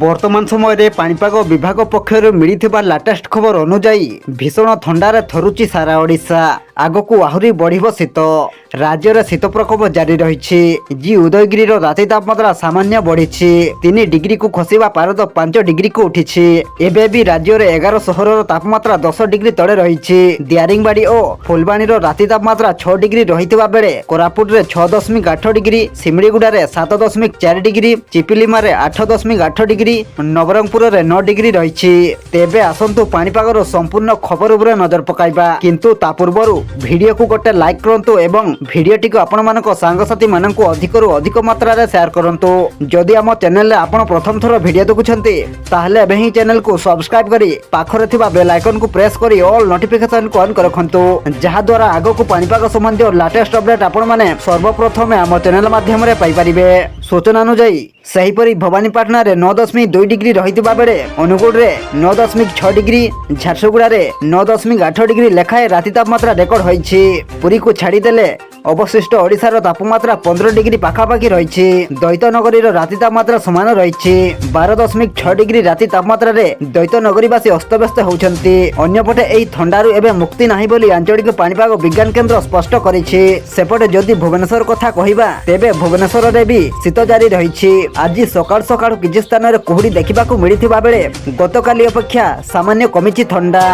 बर्तमान समय पाणीपाग विभाग पक्षर मिलिथिबा लाटेस्ट खबर अनुजाई भीषण थंडारे थरुची सारा ओडिशा। आगकू आहुरी बढ़िबो शीत। राज्य में शीत प्रकोप जारी रही। जी उदयगिरी राति तापमात्रा सामान्य बढ़ी 3 डिग्री को खसवा पारद 5 डिग्री को उठी। एबे भी राज्य में 11 सहर तापमात्रा 10 डिग्री तले रही। दियारिंगबाड़ी और फुलबाणी राति तापमात्रा 6 डिग्री रही बेले कोरापुट में 6.8 डिग्री, सिमड़ीगुड़ा 7.4 डिग्री, चिपिलिमा 8.8 डिग्री, नवरंगपुर में 9 डिग्री रही। तेबे आसंतु पाणीपागर संपूर्ण खबर उपरे नजर पकाइबा, किंतु ता पूर्वरु वीडियो को गोटे लाइक करंतु एवं वीडियो टी आपण मानक सांगसाथी मानक अधिकरु अधिक मात्रा रे शेयर करंतु। जदि आम चैनल रे आपण प्रथम थर वीडियो देखुछंती ताहले एबे ही चैनल को सब्सक्राइब करी पाखरे थिबा बेल आइकन को प्रेस करी ऑल नोटिफिकेशन को ऑन कर रखंतु, जहा द्वारा आगो को पाणीपाग संबंधी लेटेस्ट अपडेट आपण माने सर्वप्रथम आम चैनल माध्यम रे पाई परिबे। सूचना अनुसार सेहीपरि भवानीपाटना रे 9.2 डिग्री रही बेले अनुगुड़ रे 9.6 डिग्री, झारसुगुड़ा रे 9.8 डिग्री लेखाए राति तापमात्रा रेकर्ड होईछि। पुरी को छाड़ीदेले अवशिष्ट ओडिशार तापमात्रा 15 डिग्री पाखापाखि रही। दैतनगरी राति तापमात्रा समान रही 12.6 डिग्री राति तापमात्रा रे दैतनगरीवासी अस्तव्यस्त होउछंती। अन्यपटे एही थंडारु एबे मुक्ति नाही बोली आंचलिक पाणीपाग विज्ञान केन्द्र स्पष्ट करिछि। सेपटे जदि भुवनेश्वर कथा कहिबा तेबे भुवनेश्वर रे भी शीत जारी रही। आज सकाळ सकाळ किछि स्थान रे कुहुडी देखिबाकू मिलिथिबा बेले गतकाली अपेक्षा सामान्य कमिछि थंडा।